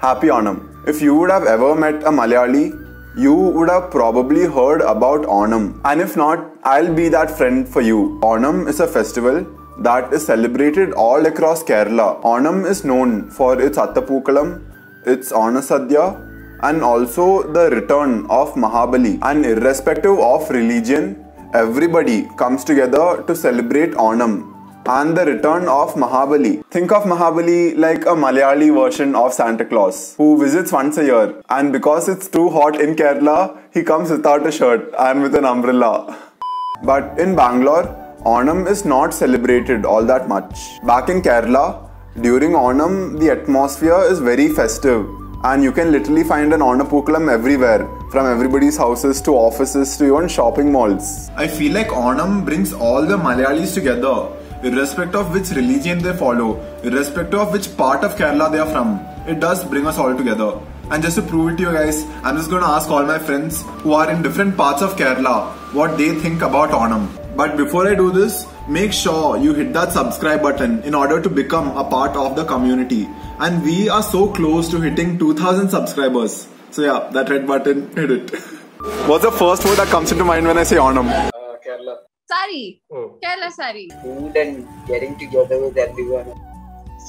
Happy Onam. If you would have ever met a Malayali, you would have probably heard about Onam. And if not, I'll be that friend for you. Onam is a festival that is celebrated all across Kerala. Onam is known for its Attapookalam, its Onasadya, and also the return of Mahabali. And irrespective of religion, everybody comes together to celebrate Onam and the return of Mahabali. Think of Mahabali like a Malayali version of Santa Claus who visits once a year, and because it's too hot in Kerala, he comes without a shirt and with an umbrella. But in Bangalore, Onam is not celebrated all that much. Back in Kerala, during Onam, the atmosphere is very festive and you can literally find an Onapookalam everywhere, from everybody's houses to offices to even shopping malls. I feel like Onam brings all the Malayalis together, irrespective of which religion they follow, irrespective of which part of Kerala they are from. It does bring us all together. And just to prove it to you guys, I'm just going to ask all my friends who are in different parts of Kerala what they think about Onam. But before I do this, make sure you hit that subscribe button in order to become a part of the community. And we are so close to hitting 2000 subscribers. So yeah, that red button, hit it. What's the first word that comes into mind when I say Onam? Kerala. Sari. Oh. Kerala sari. Food and getting together with everyone.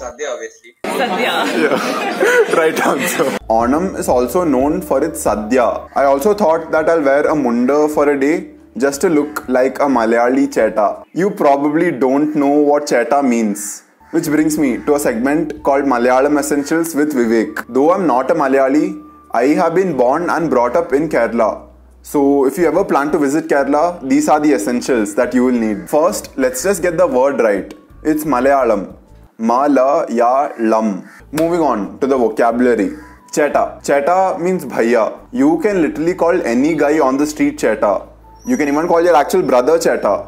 Sadhya, obviously. Sadhya. Yeah, right answer. Onam is also known for its Sadhya. I also thought that I'll wear a munda for a day just to look like a Malayali cheta. You probably don't know what cheta means. Which brings me to a segment called Malayalam Essentials with Vivek. Though I'm not a Malayali, I have been born and brought up in Kerala. So if you ever plan to visit Kerala, these are the essentials that you will need. First, let's just get the word right. It's Malayalam. Malayalam. Moving on to the vocabulary. Cheta. Cheta means bhaiya. You can literally call any guy on the street cheta. You can even call your actual brother cheta.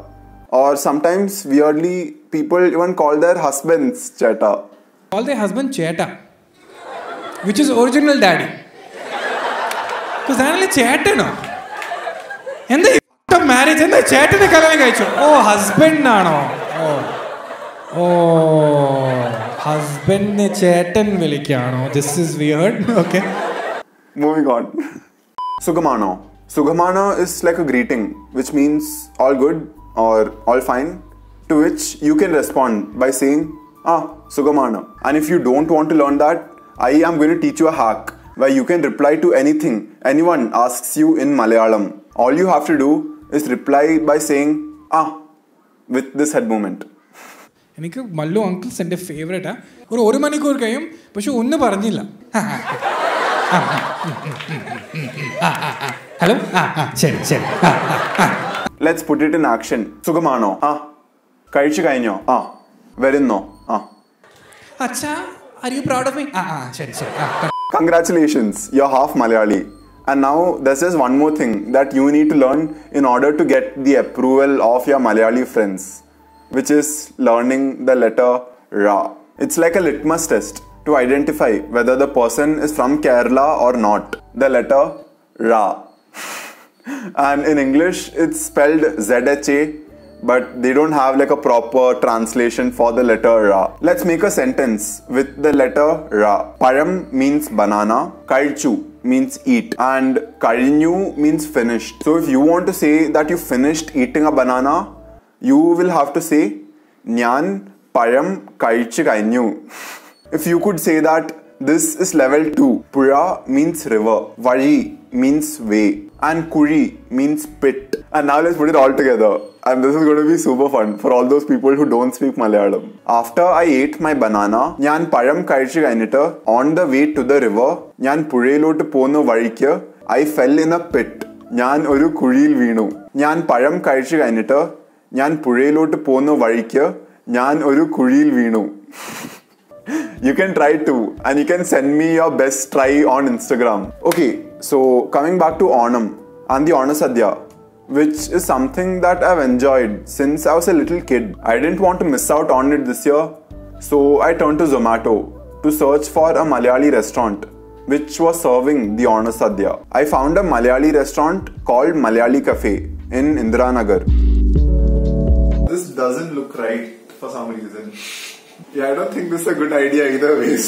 Or sometimes, weirdly, people even call their husbands cheta. Call their husband cheta, which is original daddy. Because I only cheta no. And the marriage and the cheta ne kalane gaichu. Oh, husband no. Oh, husband ne chetan vilikkano. This is weird. Okay. Moving on. Sugamano. Sugamana is like a greeting, which means all good or all fine, to which you can respond by saying, Sugamana. And if you don't want to learn that, I am going to teach you a hack where you can reply to anything anyone asks you in Malayalam. All you have to do is reply by saying, with this head movement. എനിക്ക് Mallu uncles എൻ്റെ ഫേവറേറ്റാ. ഒരു മണിക്കൂർ കഴിയും, പക്ഷെ ഒന്നും പറഞ്ഞില്ല. Hello, ശരി ശരി. Let's put it in action. Sugamano. കഴിച്ചു കഴിഞ്ഞോ? വരുന്നോ? അച്ഛാ, are you proud of me? ശരി ശരി. Congratulations, you're half Malayali. And now there's just one more thing that you need to learn in order to get the approval of your Malayali friends, which is learning the letter Ra. It's like a litmus test to identify whether the person is from Kerala or not. The letter Ra. And in English, it's spelled ZHA, but they don't have like a proper translation for the letter Ra. Let's make a sentence with the letter Ra. Param means banana, Kaichu means eat, and Karinyu means finished. So if you want to say that you finished eating a banana, you will have to say Nyan Param Kaichu Kainyu. If you could say that this is level 2. Pura means river, Vari means way, and Kuri means pit. And now let's put it all together. And this is going to be super fun for all those people who don't speak Malayalam. After I ate my banana, Nyan Param Kaichu Kainita, on the way to the river, Nyan Purailotu Pono Varikya, I fell in a pit. Nyan Oru Kuril Veenu. Nyan Param Kaichu Kainita, Nyan Purailotu Pono Varikya, Nyan Oru Kuril Veenu. You can try too, and you can send me your best try on Instagram. Okay, so coming back to Onam and the Onasadya, which is something that I've enjoyed since I was a little kid. I didn't want to miss out on it this year, so I turned to Zomato to search for a Malayali restaurant which was serving the Onasadya. I found a Malayali restaurant called Malayali Cafe in Indiranagar. This doesn't look right for some reason. Yeah, I don't think this is a good idea either ways.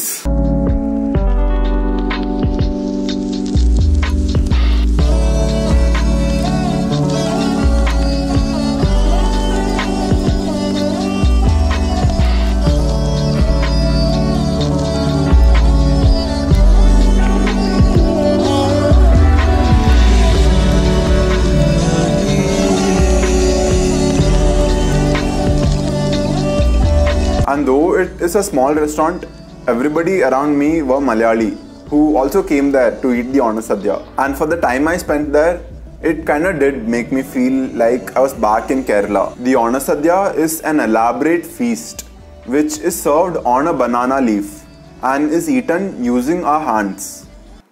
though it is a small restaurant, everybody around me were Malayali who also came there to eat the Onam Sadhya. And for the time I spent there, it kinda did make me feel like I was back in Kerala. The Onam Sadhya is an elaborate feast which is served on a banana leaf and is eaten using our hands.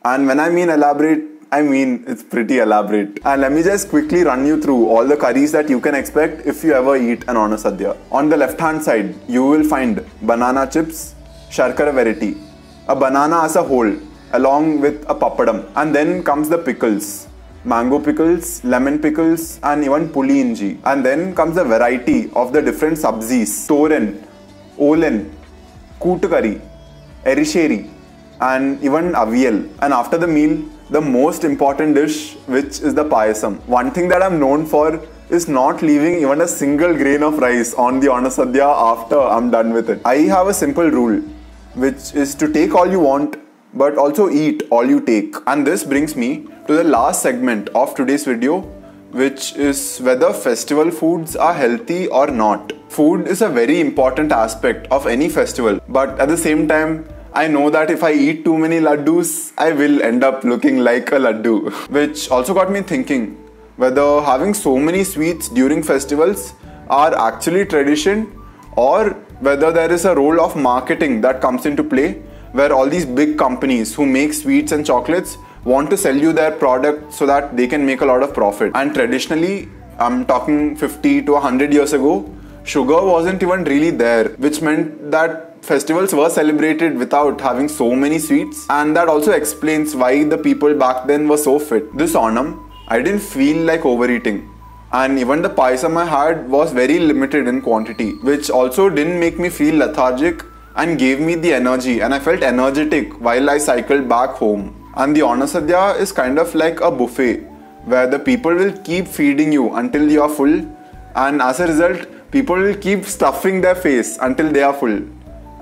And when I mean elaborate, I mean it's pretty elaborate. And let me just quickly run you through all the curries that you can expect if you ever eat an Onam Sadhya. On the left hand side, you will find banana chips, sharkara variety, a banana as a whole along with a papadam. And then comes the pickles. Mango pickles, lemon pickles and even puli inji. And then comes a variety of the different sabzis, toren, olen, kootu curry, erisheri and even avial. And after the meal, the most important dish, which is the payasam. One thing that I'm known for is not leaving even a single grain of rice on the Onam Sadhya after I'm done with it. I have a simple rule, which is to take all you want but also eat all you take. And this brings me to the last segment of today's video, which is whether festival foods are healthy or not. Food is a very important aspect of any festival, but at the same time, I know that if I eat too many laddus, I will end up looking like a laddu. Which also got me thinking whether having so many sweets during festivals are actually tradition, or whether there is a role of marketing that comes into play, where all these big companies who make sweets and chocolates want to sell you their product so that they can make a lot of profit. And traditionally, I'm talking 50 to 100 years ago, sugar wasn't even really there, which meant that festivals were celebrated without having so many sweets, and that also explains why the people back then were so fit. This Onam, I didn't feel like overeating, and even the payasam I had was very limited in quantity, which also didn't make me feel lethargic and gave me the energy, and I felt energetic while I cycled back home. And the Onam Sadhya is kind of like a buffet where the people will keep feeding you until you are full, and as a result, people will keep stuffing their face until they are full.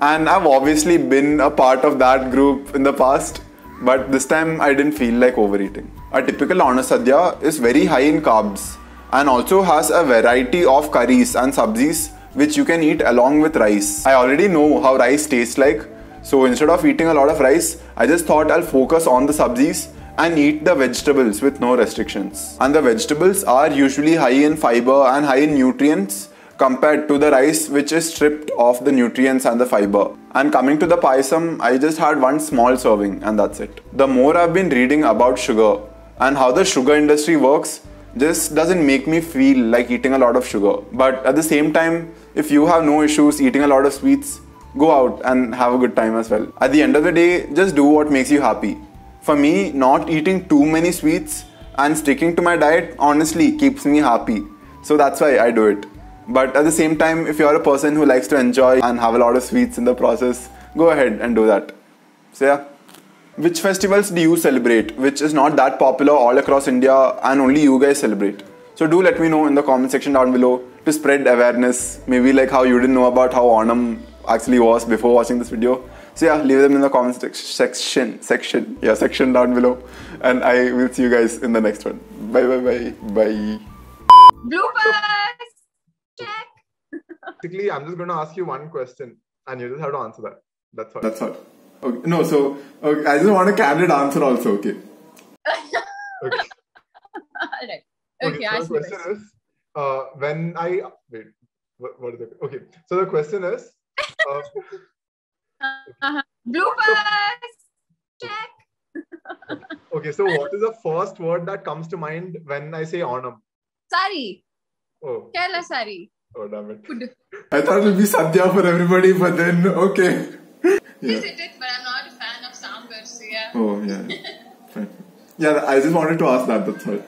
And I've obviously been a part of that group in the past, but this time I didn't feel like overeating. A typical Onam Sadhya is very high in carbs and also has a variety of curries and sabzis which you can eat along with rice. I already know how rice tastes like, so instead of eating a lot of rice, I just thought I'll focus on the sabzis and eat the vegetables with no restrictions. And the vegetables are usually high in fiber and high in nutrients compared to the rice, which is stripped of the nutrients and the fiber. And coming to the payasam, I just had one small serving and that's it. The more I've been reading about sugar and how the sugar industry works, this doesn't make me feel like eating a lot of sugar. But at the same time, if you have no issues eating a lot of sweets, go out and have a good time as well. At the end of the day, just do what makes you happy. For me, not eating too many sweets and sticking to my diet honestly keeps me happy. So that's why I do it. But at the same time, if you're a person who likes to enjoy and have a lot of sweets in the process, go ahead and do that. So yeah. Which festivals do you celebrate, which is not that popular all across India and only you guys celebrate? So do let me know in the comment section down below to spread awareness. Maybe like how you didn't know about how Onam actually was before watching this video. So yeah, leave them in the comment section down below. And I will see you guys in the next one. Bye bye bye bye. Bloopers! Check! Basically, I'm just going to ask you one question and you just have to answer that. That's all. That's all. Okay. No, so okay, I just want a candid answer also, okay? Okay. Alright. Okay, Okay, so the question is, when I... Wait, what is it? Okay, so the question is... Bloopers! Check! Okay, so what is the first word that comes to mind when I say Onam? Sari. Oh. Kerala sari. Oh, damn it. Food. I thought it would be Sadhya for everybody, but then, okay. Yeah. Visit it, but I'm not a fan of sambar, so yeah. Oh, yeah. Fine. Yeah, I just wanted to ask that, that's all.